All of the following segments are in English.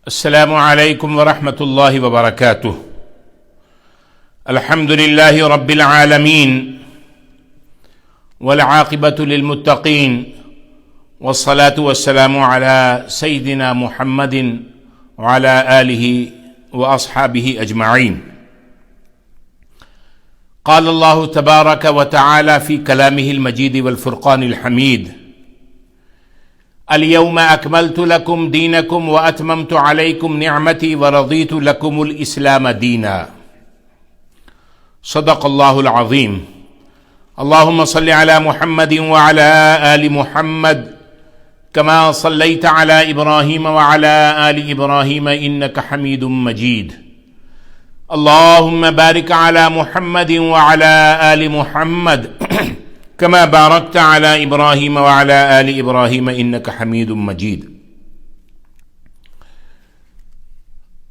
السلام عليكم ورحمة الله وبركاته. الحمد لله رب العالمين والعاقبة للمتقين والصلاة والسلام على سيدنا محمد وعلى آله وأصحابه أجمعين. قال الله تبارك وتعالى في كلامه المجيد والفرقان الحميد: اليوم أكملت لكم دينكم وأتممت عليكم نعمتي ورضيت لكم الإسلام دينا. صدق الله العظيم. اللهم صل على محمد وعلى آل محمد كما صليت على إبراهيم وعلى آل إبراهيم إنك حميد مجيد. اللهم بارك على محمد وعلى آل محمد كما باركت على إبراهيم وعلى آل إبراهيم إنك حميد مجيد.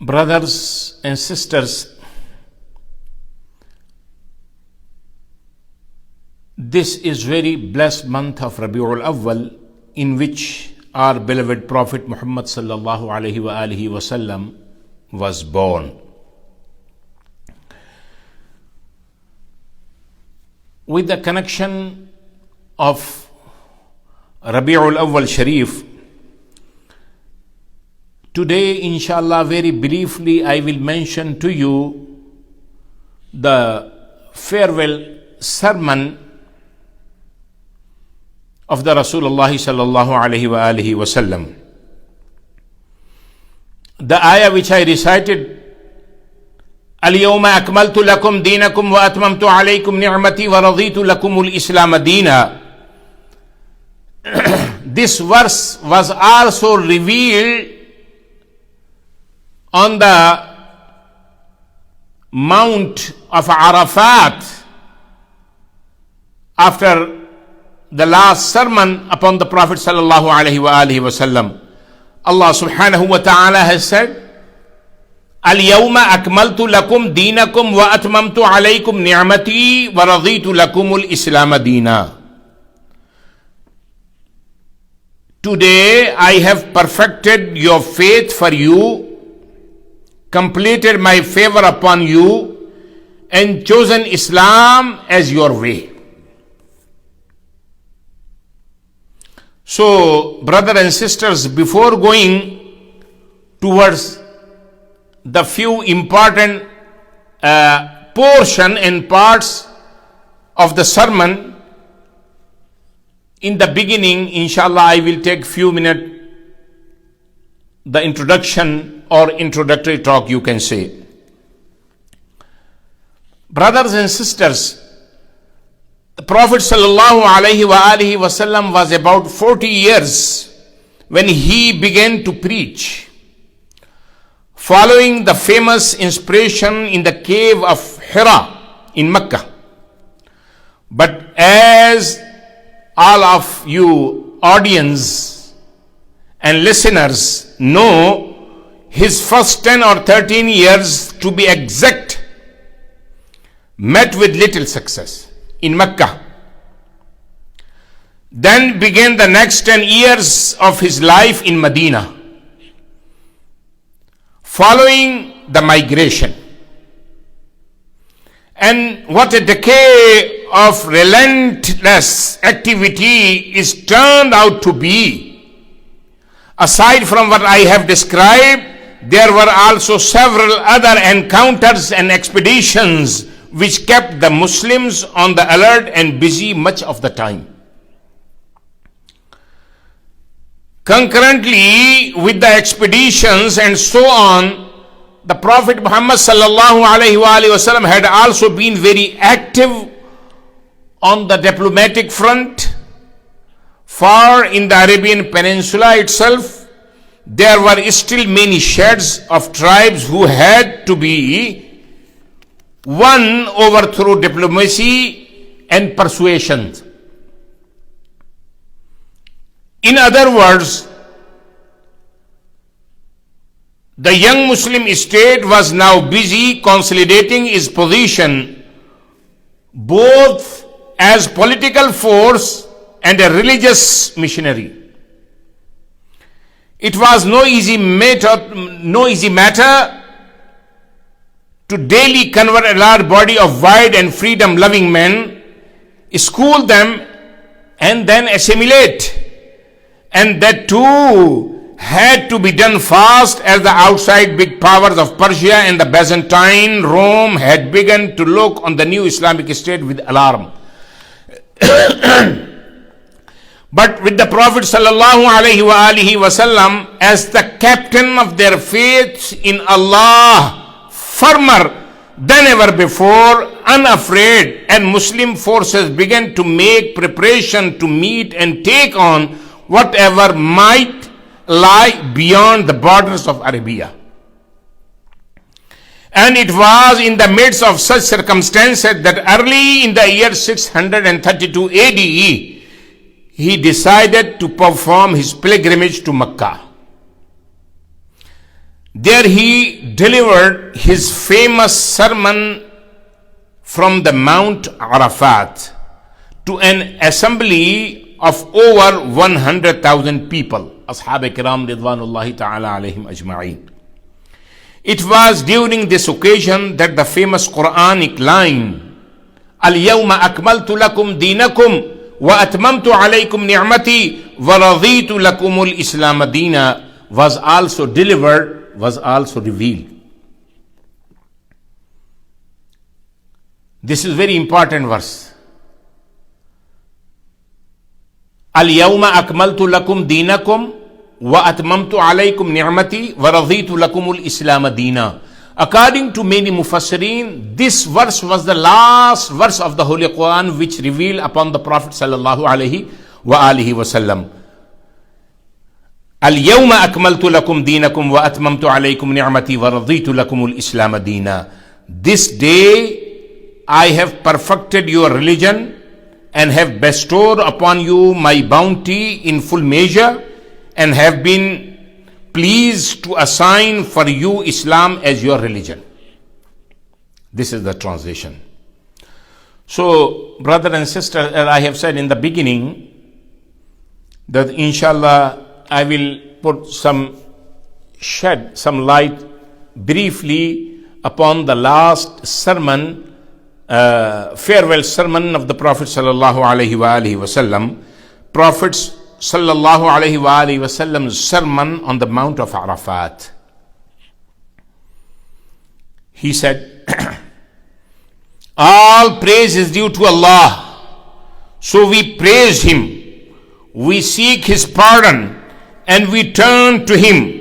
Brothers and sisters, this is very blessed month of Rabiul Awwal, in which our beloved Prophet Muhammad sallallahu alaihi wasallam was born. With the connection of Rabiul Awwal Sharif, today inshallah very briefly I will mention to you the farewell sermon of the Rasulullah sallallahu alaihi wasallam. The ayah which I recited, اليوم أكملت لكم دينكم وأتممت عليكم نعمتي ورضيت لكم الإسلام دينا. This verse was also revealed on the Mount of Arafat after the last sermon upon the Prophet sallallahu alaihi wasallam. Allah subhanahu wa ta'ala has said, اليوم أكملت لكم دينكم وأتممت عليكم نعمتي ورضيت لكم الإسلام دينا. Today I have perfected your faith for you, completed my favor upon you, and chosen Islam as your way. So, brothers and sisters, before going towards the few important portion and parts of the sermon, in the beginning, inshallah, I will take few minutes the introduction or introductory talk, you can say. Brothers and sisters, the Prophet sallallahu alaihi wasallam was about 40 years when he began to preach, following the famous inspiration in the cave of Hira in Mecca. But as all of you audience and listeners know, his first 10 or 13 years, to be exact, met with little success in Mecca. Then began the next 10 years of his life in Medina, following the migration. And what a decade of relentless activity is turned out to be. Aside from what I have described, there were also several other encounters and expeditions which kept the Muslims on the alert and busy much of the time. Concurrently with the expeditions and so on, the Prophet Muhammad sallallahu alaihi wasallam had also been very active on the diplomatic front. For in the Arabian Peninsula itself, there were still many shades of tribes who had to be won over through diplomacy and persuasion. In other words, the young Muslim state was now busy consolidating its position both as political force and a religious missionary. It was no easy matter to daily convert a large body of wide and freedom-loving men, school them, and then assimilate. And that too had to be done fast, as the outside big powers of Persia and the Byzantine Rome had begun to look on the new Islamic state with alarm. But with the Prophet sallallahu alaihi wasallam as the captain of their faith in Allah, firmer than ever before, unafraid, and Muslim forces began to make preparation to meet and take on whatever might lie beyond the borders of Arabia. And it was in the midst of such circumstances that early in the year 632 AD, he decided to perform his pilgrimage to Mecca. There he delivered his famous sermon from the Mount Arafat to an assembly of over 100,000 people, Ashab Kiram Ridwanullahi Ta'ala alayhim ajma'in. It was during this occasion that the famous Quranic line, Al-Yawma akmaltu lakum dinakum wa atmamtu alaykum ni'mati wa raditu lakumul Islam Dina was also delivered, was also revealed. This is very important verse. Al-Yawma akmaltu lakum dinakum wa atmamtu alaykum ni'mati wa raditu lakumul Islam Dina. According to many Mufassirin, this verse was the last verse of the Holy Quran which revealed upon the Prophet sallallahu alaihi wasallam. Al-Yawma akmaltu lakum dinakum wa atmamtu alaykum ni'mati wa raditu lakumul Islam Dina. This day I have perfected your religion and have bestowed upon you my bounty in full measure, and have been pleased to assign for you Islam as your religion. This is the translation. So, brother and sister, as I have said in the beginning, that inshallah I will shed some light briefly upon the last sermon, farewell sermon of the Prophet sallallahu alaihi wasallam, Prophet's sallallahu alaihi wasallam's sermon on the Mount of Arafat. He said, all praise is due to Allah, so we praise Him, we seek His pardon, and we turn to Him.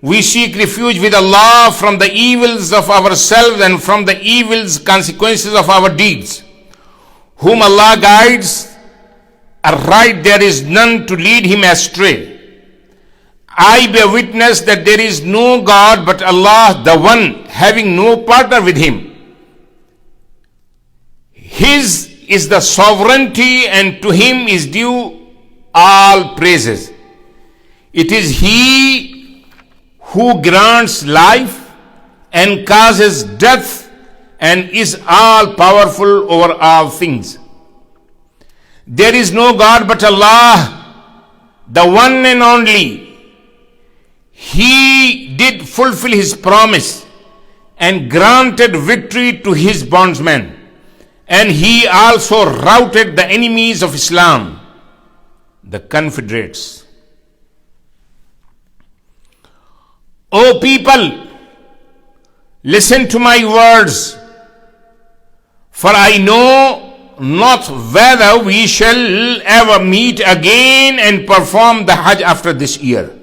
We seek refuge with Allah from the evils of ourselves and from the evils consequences of our deeds. Whom Allah guides aright, there is none to lead him astray. I bear witness that there is no God but Allah, the One, having no partner with Him. His is the sovereignty, and to Him is due all praises. It is He who grants life and causes death, and is all powerful over all things. There is no God but Allah, the one and only. He did fulfill His promise and granted victory to His bondsmen, and He also routed the enemies of Islam, the confederates. O people, listen to my words, for I know not whether we shall ever meet again and perform the Hajj after this year.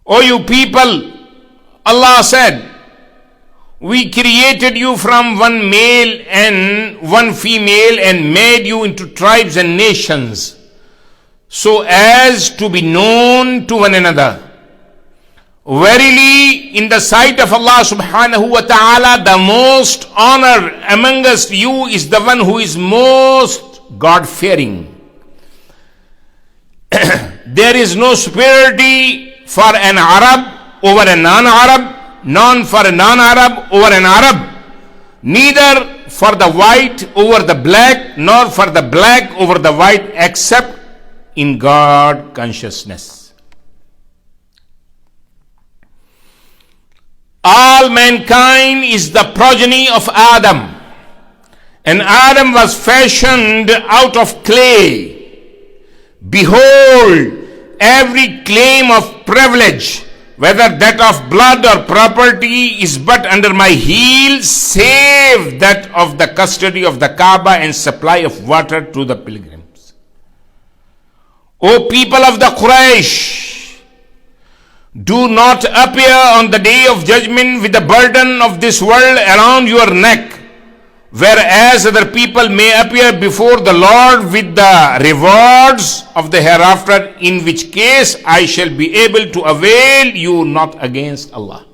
O you people, Allah said, we created you from one male and one female and made you into tribes and nations, so as to be known to one another. Verily, in the sight of Allah subhanahu wa ta'ala, the most honored amongst you is the one who is most God-fearing. There is no superiority for an Arab over a non-Arab, none for a non-Arab over an Arab, neither for the white over the black, nor for the black over the white, except in God consciousness. All mankind is the progeny of Adam. And Adam was fashioned out of clay. Behold, every claim of privilege, whether that of blood or property, is but under my heel, save that of the custody of the Kaaba and supply of water to the pilgrims. O people of the Quraysh, do not appear on the day of judgment with the burden of this world around your neck, whereas other people may appear before the Lord with the rewards of the hereafter, in which case I shall be able to avail you not against Allah.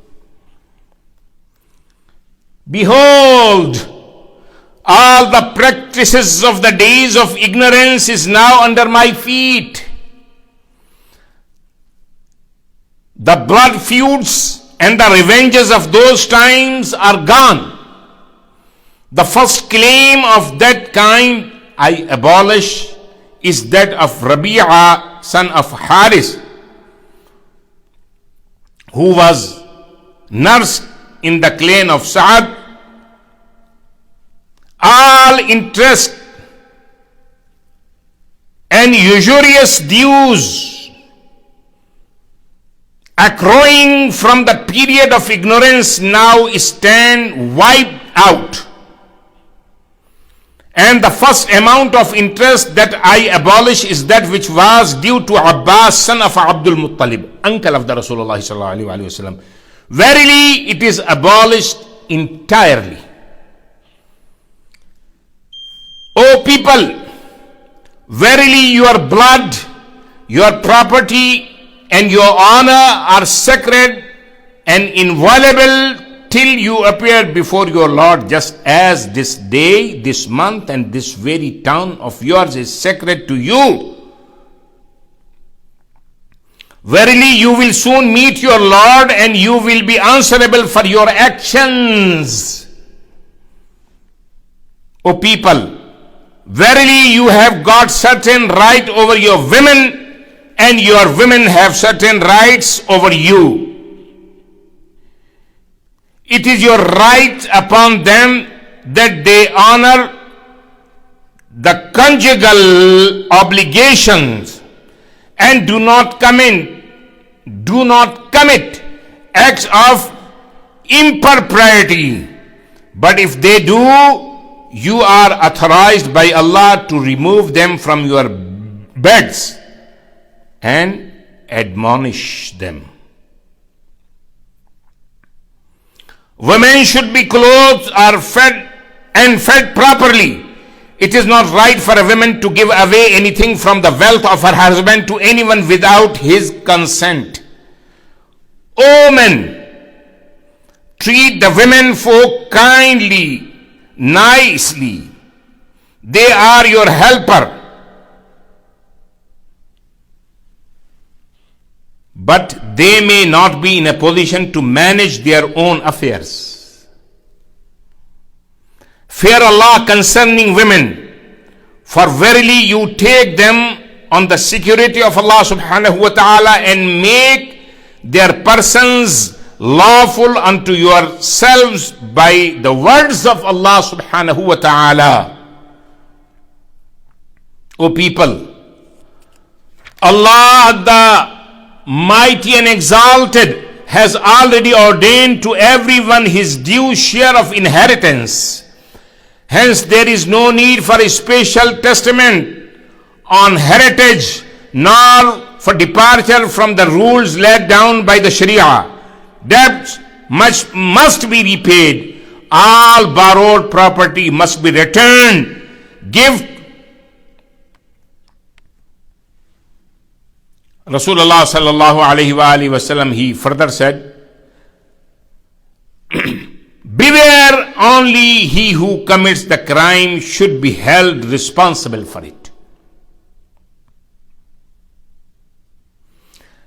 Behold, all the practices of the days of ignorance is now under my feet. The blood feuds and the revenges of those times are gone. The first claim of that kind I abolish is that of Rabi'a, son of Haris, who was nursed in the clan of Sa'ad. All interest and usurious dues accruing from the period of ignorance now stand wiped out. And the first amount of interest that I abolish is that which was due to Abbas, son of Abdul Muttalib, uncle of the Rasulullah sallallahu alaihi wasallam. Verily, it is abolished entirely. O people, verily your blood, your property, and your honor are sacred and inviolable till you appear before your Lord, just as this day, this month, and this very town of yours is sacred to you. Verily, you will soon meet your Lord, and you will be answerable for your actions. O people, verily you have got certain right over your women, and your women have certain rights over you. It is your right upon them that they honor the conjugal obligations and do not commit acts of impropriety. But if they do, you are authorized by Allah to remove them from your beds and admonish them. Women should be clothed or fed properly. It is not right for a woman to give away anything from the wealth of her husband to anyone without his consent. O men, treat the women folk kindly, nicely. They are your helper. But they may not be in a position to manage their own affairs. Fear Allah concerning women, for verily you take them on the security of Allah subhanahu wa ta'ala and make their persons lawful unto yourselves by the words of Allah subhanahu wa ta'ala. O people, Allah the Mighty and exalted has already ordained to everyone his due share of inheritance. Hence there is no need for a special testament on heritage, nor for departure from the rules laid down by the Sharia. Debts must be repaid. All borrowed property must be returned. Give Rasulullah sallallahu alaihi wasallam, he further said, beware, only he who commits the crime should be held responsible for it.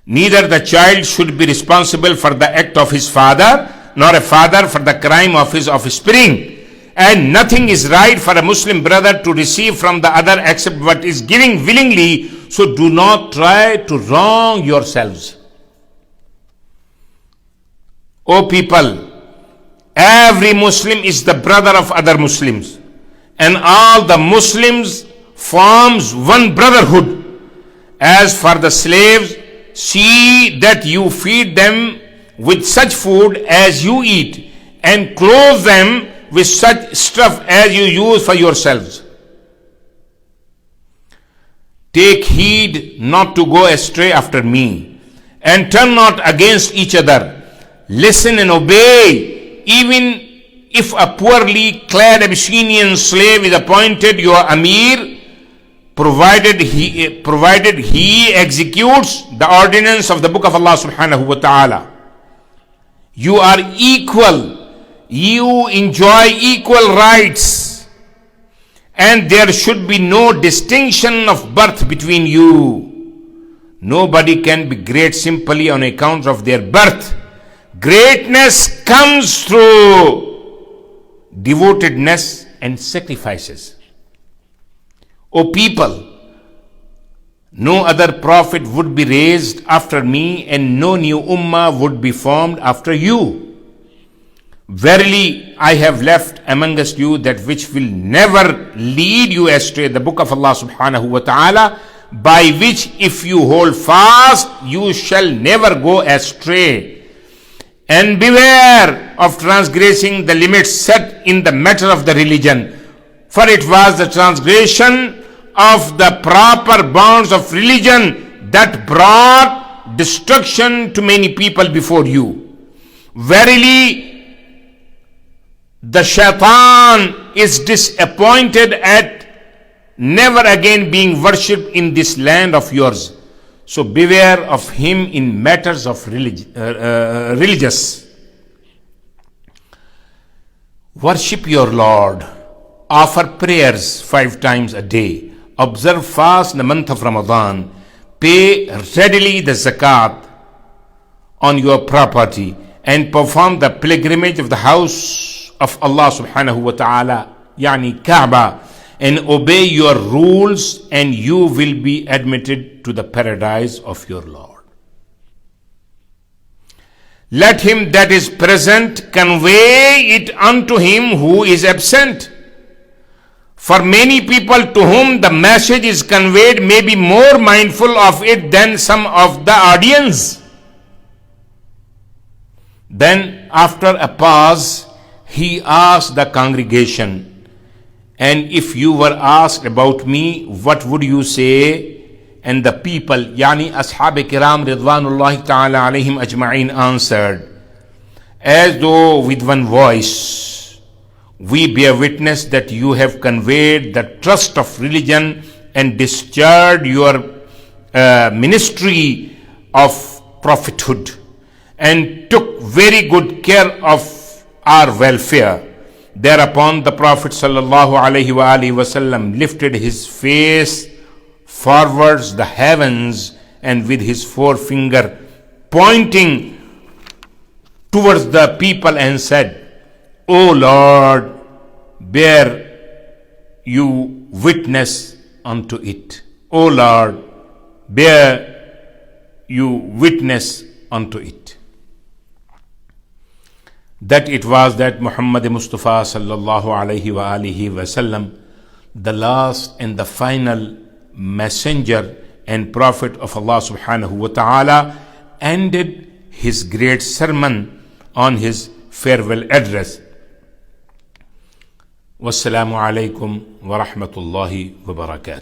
Neither the child should be responsible for the act of his father, nor a father for the crime of his offspring. And nothing is right for a Muslim brother to receive from the other except what is giving willingly. So do not try to wrong yourselves. O people, every Muslim is the brother of other Muslims, and all the Muslims forms one brotherhood. As for the slaves, see that you feed them with such food as you eat, and clothe them with such stuff as you use for yourselves. Take heed not to go astray after me, and turn not against each other. Listen and obey, even if a poorly clad Abyssinian slave is appointed your Amir, provided he executes the ordinance of the book of Allah subhanahu wa ta'ala. You are equal. You enjoy equal rights. And there should be no distinction of birth between you. Nobody can be great simply on account of their birth. Greatness comes through devotedness and sacrifices. O people, no other prophet would be raised after me, and no new ummah would be formed after you. Verily, I have left amongst you that which will never lead you astray, the book of Allah subhanahu wa ta'ala, by which if you hold fast, you shall never go astray. And beware of transgressing the limits set in the matter of the religion, for it was the transgression of the proper bounds of religion that brought destruction to many people before you. Verily, the shaitan is disappointed at never again being worshipped in this land of yours. So beware of him in matters of religious. Worship your Lord. Offer prayers 5 times a day. Observe fast in the month of Ramadan. Pay readily the zakat on your property, and perform the pilgrimage of the house of Allah subhanahu wa ta'ala, yani Kaaba, and obey your rules, and you will be admitted to the paradise of your Lord. Let him that is present convey it unto him who is absent. For many people to whom the message is conveyed may be more mindful of it than some of the audience. Then, after a pause, he asked the congregation, and if you were asked about me, what would you say? And the people, yani ashab kiram ridwanullahi ta'ala alayhim ajma'in, answered, as though with one voice, we bear witness that you have conveyed the trust of religion and discharged your ministry of prophethood, and took very good care of our welfare. Thereupon the Prophet sallallahu alaihi wasallam lifted his face forwards the heavens, and with his forefinger pointing towards the people, and said, O Lord, bear you witness unto it. O Lord, bear you witness unto it. That it was that Muhammad Mustafa sallallahu alaihi wasallam, the last and the final messenger and prophet of Allah subhanahu wa ta'ala, ended his great sermon on his farewell address. Wassalamu alaikum wa rahmatullahi wa barakatuh.